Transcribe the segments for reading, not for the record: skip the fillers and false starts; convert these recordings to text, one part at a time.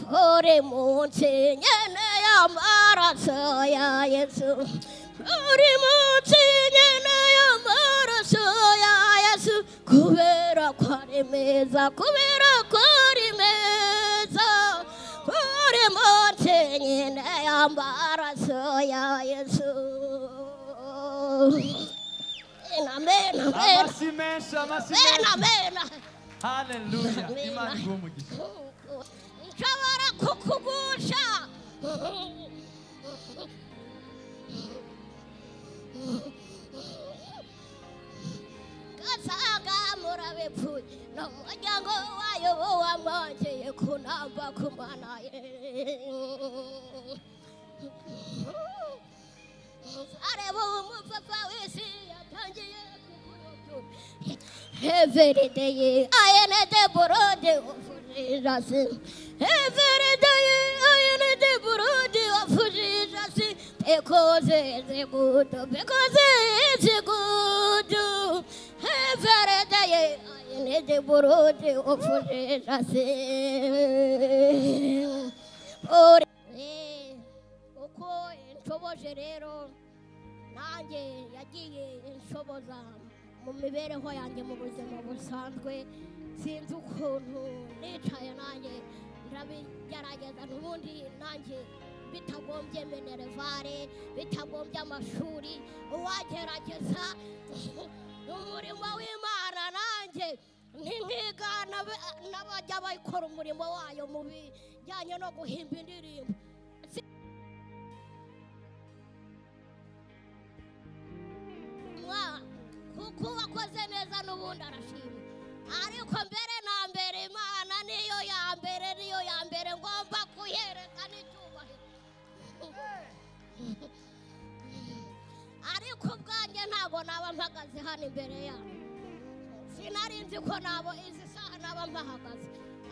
uri munsi nyene y'amaraso ya Yesu uri munsi nyene y'amaraso ya Yesu kubera ko ari meza kubera ko ari meza uri munsi nyene y'amaraso ya Yesu. Amen, amen. Amen, amen. Hallelujah. Imana igumugisha. Nshobora kukugusha. Gasaga murabepfuye n'umuryango wayo wamwongeye kunamba kumana ye. Areba umupapa wese yatangiye kukuyobyura. Every day I am the brode of Jesus. Every day I am the brode of Jesus. Because it's good, because it's good. Every day I am the brode of Jesus. Oh, uko inshoboje rero nanjye yagiye inshoboza mu mibereho yanjye mu buzima busanzwe sinzi ukuntu nicaye nanjye ndabigerageza n'ubundi nanjye bitagombye minerevare bitagombye amashuri uwagerageza umurimo w'Imana nanjye ntinkiga n'abajya bayikora umurimo wayo mu bijyanye no guhimba indirimbo kuko wakoze neza n'ubundi arashima ariko mbere na mbere Imana niyo ya mbere ngomba kuyereka n'icyubahiro ariko ubwanjye ntabwo naba mpagaze hano imbere yawe sinarinzi ko nabo izi saha naba mpahagaze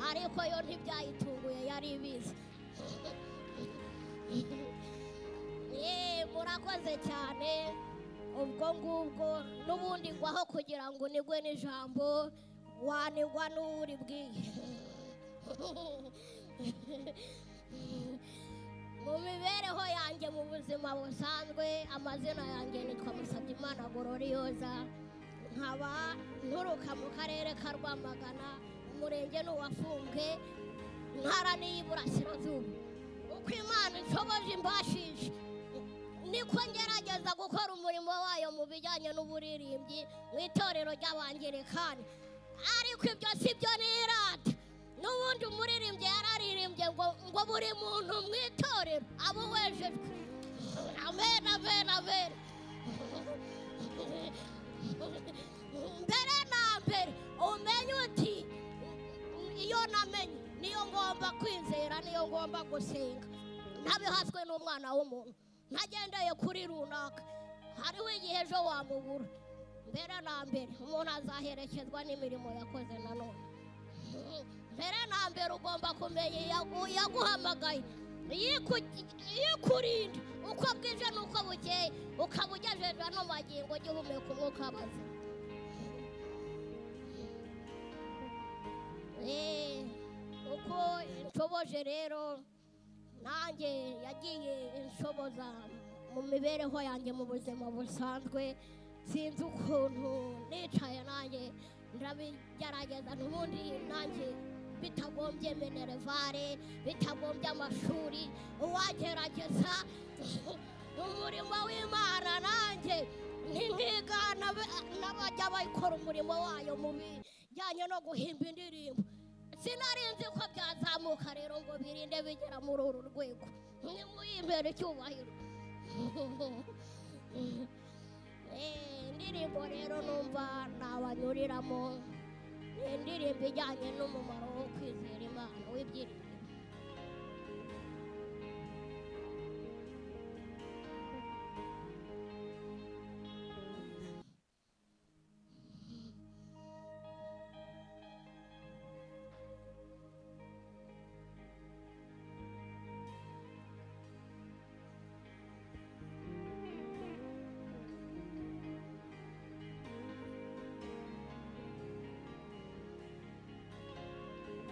ariko yo ntibyayitunguye yari ibizi. Murakoze cyane ubwo ngubwo n'ubundi ngwaho kugira ngo nigwe n'ijambo wanigwa n'uri bwiye mu mibereho yanjye mu buzima busanzwe amazina yanjye nitwa Musabyimana Gororioza nkaba nturuka mu karere ka Rwamagana umurenge n'uwafunzwe ntara n'iy'Iburasirazuba uko Imana inshoboje imbashije niko ngerageza gukora umurimo wayo mu bijyanye n'uburirimbyi mu itorero ry'Abangilikani ariko ibyo si byo nirata n'ubundi umuririmbyi yararirimbye ngo buri muntu mu itorero abo wejejwe. Amen, amen, amen. Mbere na mbere umenye uti iyo namenye niyo ngomba kwizera niyo ngomba gusenga ntabihaswe n'umwana w'umuntu ntagendeye kuri runaka hariho igihe ejo wamubura. Mbere na mbere umuntu azaherekezwa n'imirimo yakoze nanone. Mbere na mbere ugomba kumenya yaguhamagaye yikurinda uko bwije n'uko bukeye ukaba ugejeje no magingo gihumeka umwuka abaza. Uko inshoboje rero nanjye yagiye inshoboza mu mibereho yanjye mu buzima busanzwe sinzi ukuntu nicaye nanjye ndabigerageza n'ubundi nanjye bitagombye minerevare bitagombye amashuri uwagerageza umurimo w'Imana nanjye ntinkiga n'abajya bayikora umurimo wayo mu bijyanye no guhimba indirimbo sinarinzi ko byazamuka rero ngo birinde bigera muri uru rwego nimuyimbere icyubahiro. Indirimbo rero numva nabanyuriramo indirimbo ijyanye n'umumaro wo kwizera Imana w'ibyiringiro.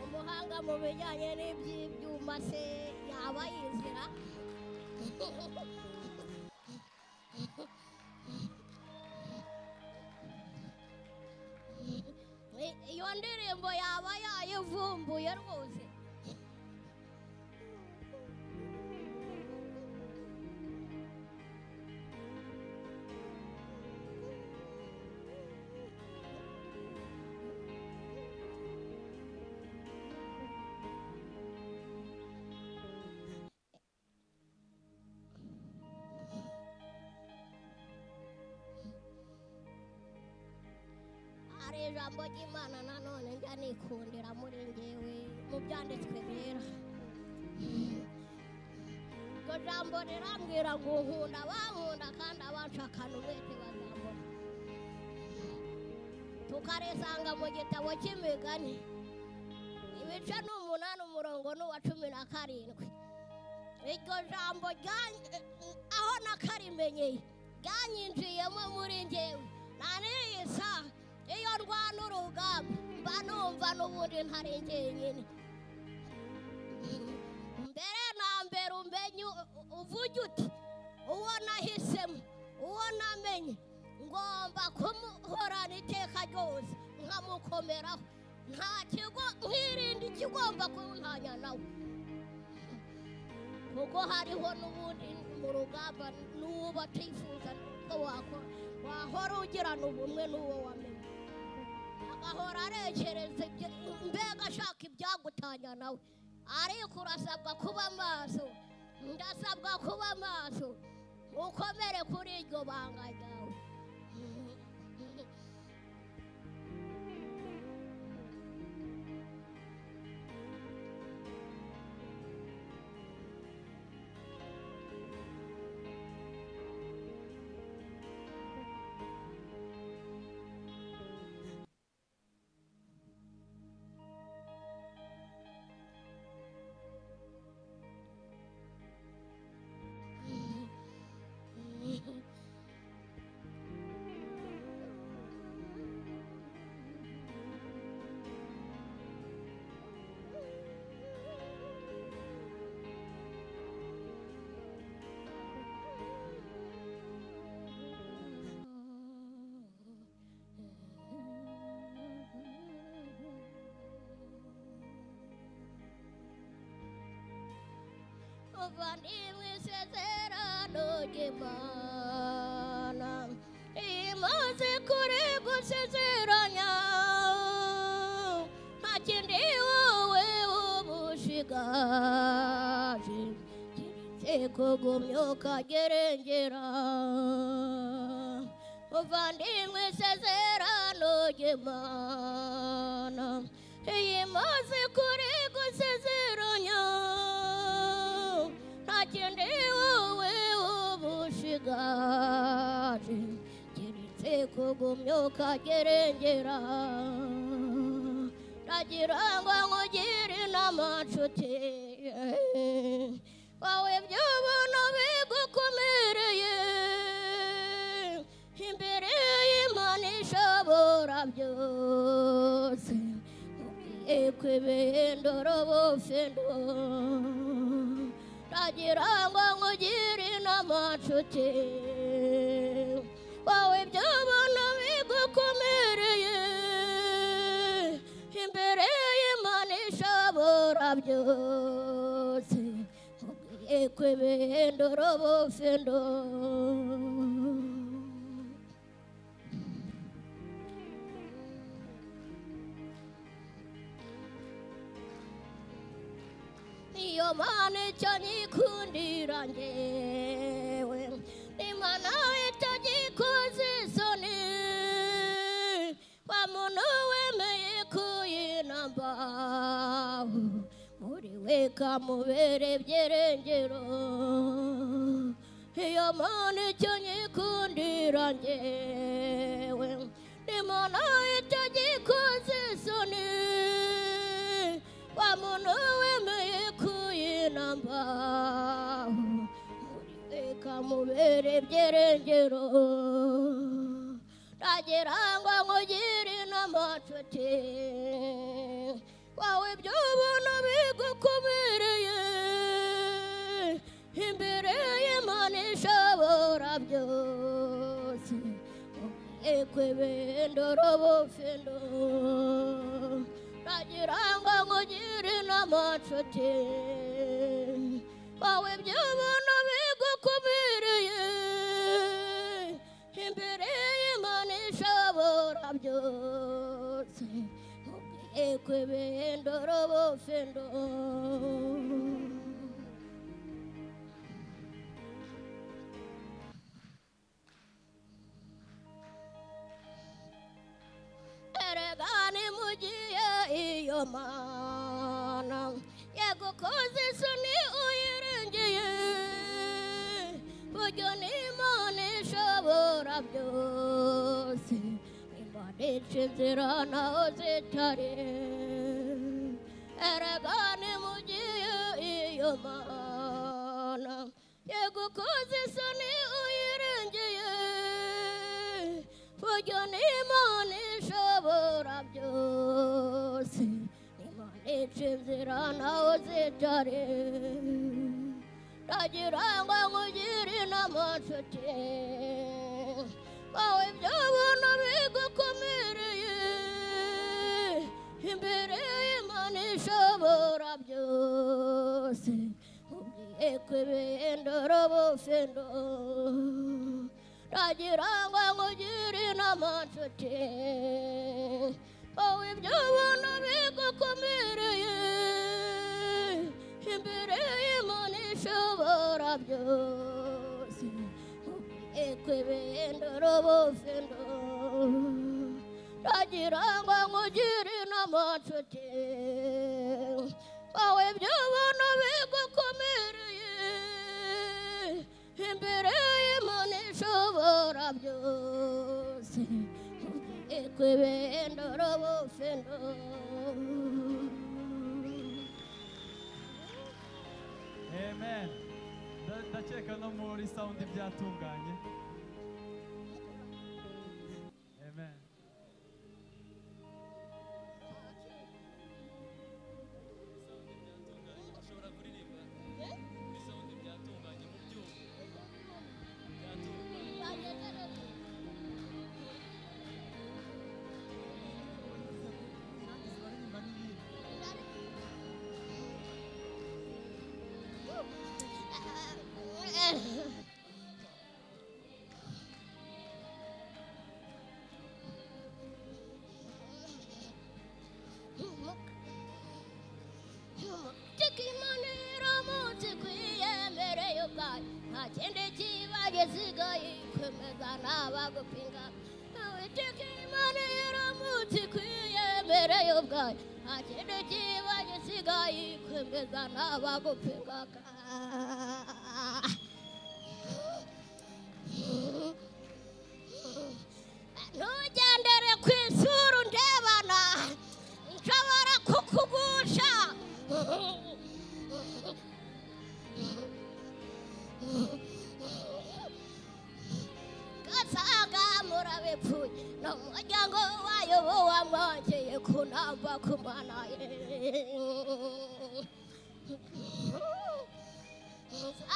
umuhanga mu bijyanye n'iby'ibyuma cyangwa se yaba yizira iyo ndirimbo yaba yayivumbuye rwose. Hari ijambo ry'Imana nanone njya nikundira muri njyewe mu byanditswe byera. Iryo jambo rirambwira ngo nkunda abankunda kandi abanshakana umwete bazambona. Tukarisanga mu gitabo cy'imigani ibice ni 8 umurongo ni uwa 17. Iryo jambo aho nakarimenyeye ryanyinjiyemo muri njyewe. Naniyi saha iyo ndwana urugamba mba numva n'ubundi ntari njyenyine. Mbere na mbere umenye uvuge uti uwo nahisemo uwo namenye ngomba kumuhorana iteka ryose nkamukomeraho nta kigo nkirinda ikigomba kuntanya nawe, kuko hariho n'ubundi mu rugamba n'uwo batifuza ko wahora ugirana ubumwe n'uwo wamenye agahora arekereza mbega ashaka ibyagutanya nawe. Ariko urasabwa kuba maso, ndasabwa kuba maso ukomere kuri iryo banga ryawe. Uvandimwe isezerano ry'Imana imaze kuri gusezeranya nta kindi wowe ubushigaje keretse kugumya ukagerengera. Uvandimwe isezerano ry'Imana imaze kuri gusezeranya kindi wowe ubushigaje keretse kugumya ukagerengera. Ndagira ngo nkugire inama nshuti wawe by'ubuntu bigukomereye imbere y'Imana ishobora byose ugiye kwibendera ubufendo. Ndagira ngo nkugire inama nshuti wawe by'ubuntu bigukomereye imbere y'Imana ishobora byose ugiye kwibendera ubufendo. Iyo Mana icyo nyikundira njyewe Imana itagikoze isoni, wa muntu wemeye kuyinambaho muri we kamubere ibyerengero. Iyo Mana icyo nyikundira njyewe Imana itagikoze isoni, wa muntu wemeye kuyinambaho muri we kamubere ibyerengero. Ndagira ngo nkugire inama nshuti wawe by'ubuntu bigukomereye kwebendoro bofendo ragiranga ngugire n'amacuti wawe by'ubuntu bigukumireye imbere y'Imana ishobora byose kwebendoro bofendo eregani mugiye iyo Mana yagukoze isoni uyiringiye buryo n'Imana ishobora byose Imana ica inzira naho zitari eregani mugiye iyo Mana yagukoze isoni uyiringiye buryo n'Imana ishobora byose Imana ica inzira naho zitari ndagira ngo nkugire n'amacuti wawe by'ubuntu bigukomereye imbere y'Imana ishobora byose ugiye kwebendoro bofendo ndagira ngo nkugire n'amacuti wowe by'ubuntu bigukomereye imbere y'Imana ishobora byose ugiye kwebendoro bofendo ndagira ngo nkugire n'amacuti wowe by'ubuntu bigukomereye imbere y'Imana ishobora byose ugiye kwebendoro bofendo Amen. Ndakeka no muri sound byatunganye. Amen. Ushobora kuririmba muri sound byatunganye mu byuma byatunganye. Tikimanira munsi kwiyembere y'ubwayo nta kindi kibaye sigaye kwemeza n'abagupinga tikimanira munsi kwiyembere y'ubwayo nta kindi kibaye sigaye kwemeza n'abagupinga ntugendere ku isura undebana nshobora kukugusha gasanga murabipfuye n'umuryango wayo wamwongeye kunamba kumana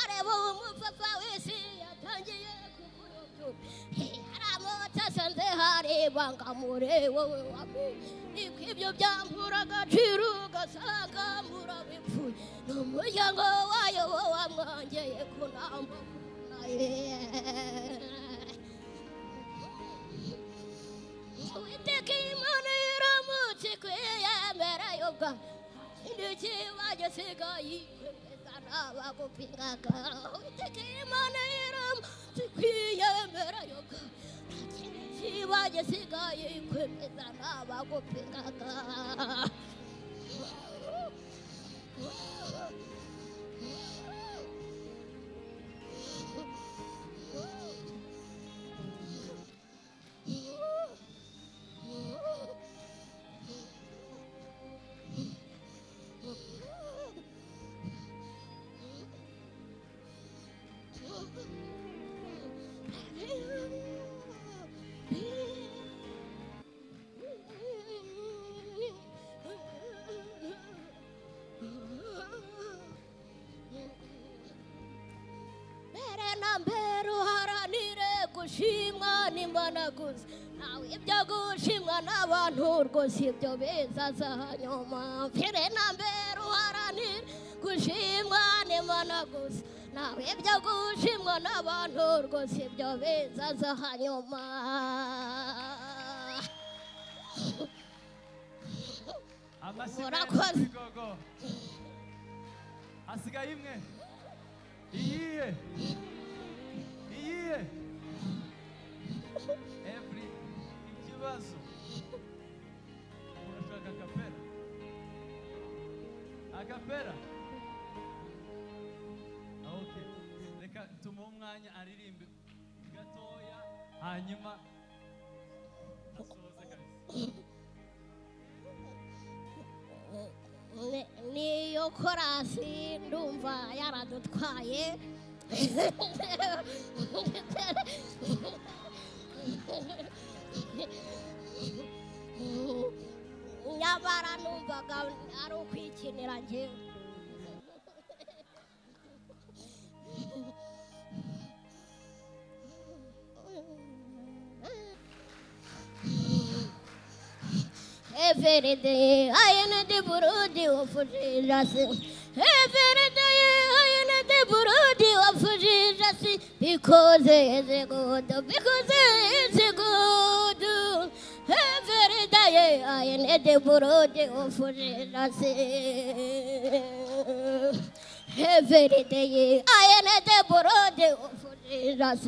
areba umupapa wese yatangiye kugurubyo aramutse asanze hareba ngamure wowe wamenye ibyo byambura agaciro ugasanga murabipfuye n'umuryango wayo wamwongeye kunamba Uwiteka Imana iramutse kwiyemera y'ubwa ikindi kibaye sigaye kwemeza n'abagupingaga Uwiteka Imana iramutse kwiyemera y'ubwa ikindi kibaye sigaye kwemeza n'abagupingaga mbere uharanire gushimwa n'Imana gusa nawe ibyo gushimwa n'abantu rwose ibyo bizaza hanyuma mpere na mbere uharanire gushimwa n'Imana gusa nawe ibyo gushimwa n'abantu rwose ibyo bizaza hanyuma murakoze hasigaye imwe iyihe every ikibazo urashaka akapera okay reka tumuhe umwanya aririmbe gatoya hanyuma asoze kabisa niyo korasi ndumva yaradutwaye nyamara numvaga ari ukwikinira njyewe Every day I am the Burudi of Jesus. Every day I am the Burudi of Jesus. Because he is good, because he is good. Every day I am the Burudi of Jesus. Every day I am the Burudi of Jesus.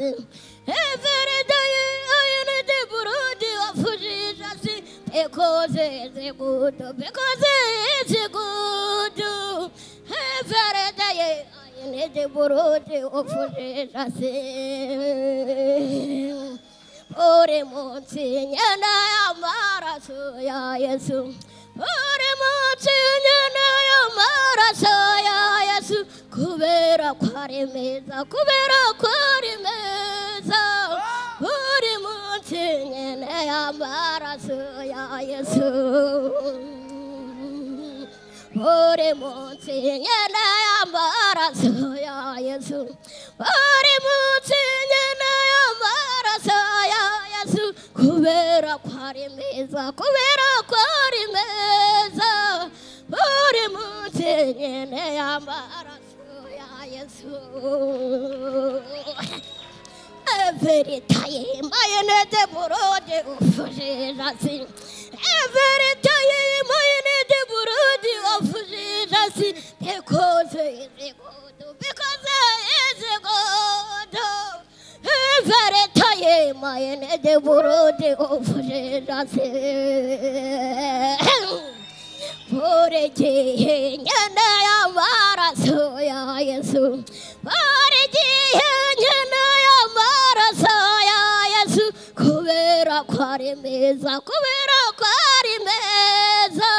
Every day I am the Burudi of Jesus. Because it's good, because it's good. Every day I need the Burudi of Jesus. Ore monsinya na amara soya Yesu. Ore monsinya na amara soya Yesu. Kubera kwari meza, kubera kwari meza. Ore monsinya na amara soya Yesu. Ore monsinya na amara soya Yesu. Ore monsinya na amara soya Yesu. Kubera kwari meza, kubera kwari meza. Ore monsinya na amara soya Yesu. Every time I need the Burudi of Jesus. Every time I need the Burudi of Jesus. Because he is good, because he is good. Every time I need the Burudi of Jesus. Por ti nyana amara soya Yesu. Por ti nyana amara soya Yesu. Kubera kwari meza, kubera kwari meza.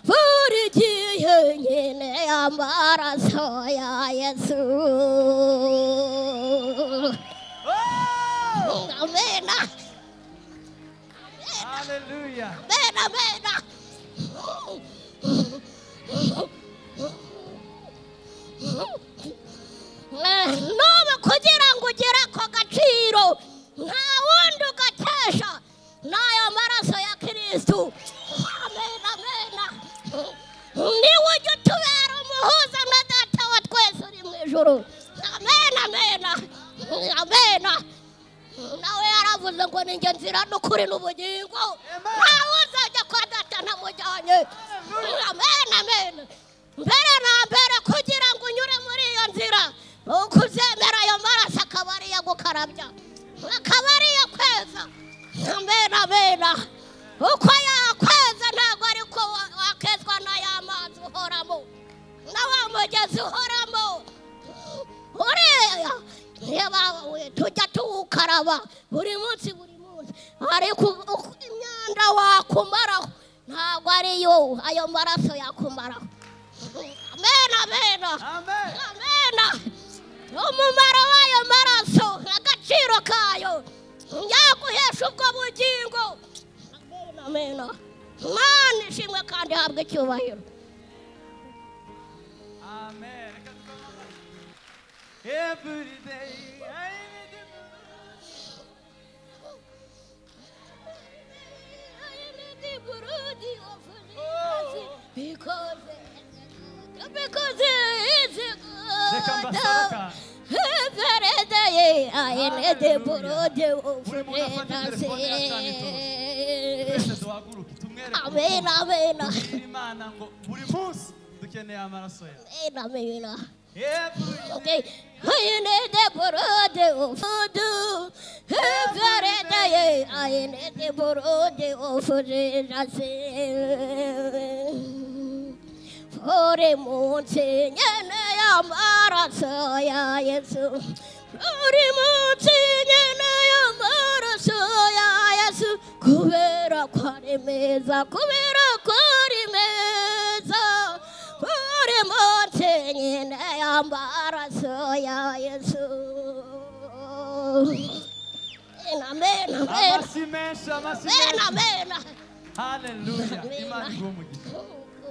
Por ti nyana amara soya Yesu. Amen. Hallelujah. Amen. Noma kugira ngo ugere ako gaciro nta wundi ugakesha n'aya maraso ya Kristo. Amen. Niwe ujya utubera umuhuza na data wa twese uri mu ijuru. Amen. Nawe yaravuze ngo ni njye nzira n'ukuri n'ubugingo. Ntawe uzajya kwa data ntamujyanye. Amen. Mbere na mbere kugira ngo unyure muri iyo nzira ukuzemera ayo maraso akaba ariyo gukarabya, akaba ariyo kweza. Amen. Uko yakweza ntabwo ariko wakezwa n'aya mazi uhoramo na wa mugezi uhoramo. Uriya niba tujya tuwukaraba buri munsi ariko imyanda wakumaraho ntabwo ariyo ayo maraso yakumaraho. Amen. Umumaro w'ayo maraso agaciro kayo yaguhesha ubwo bugingo. Amen. Imana ishimwe kandi habwe icyubahiro. Amen. Every day I need the because it's reka good. mbasabe ka Everyday I need the borode of buri muntu afate telefone yacanye twese duhaguruke tumwereke Amen, amen, tubwire Imana ngo buri munsi dukeneye amaraso yawe amen. every Okay, I need the borode of food. Everyday I need the borode of Jesus. For a mountain, and I am Arasoya, yes. For a mountain, and I am Arasoya, yes. Cubera Quarimeza, Cubera Quarimeza. For a mountain, and I am Arasoya, yes. Amen, amen. amasi menshi amasi Amen, menshi amen. haleluya Amen. Imana iguhe umugisha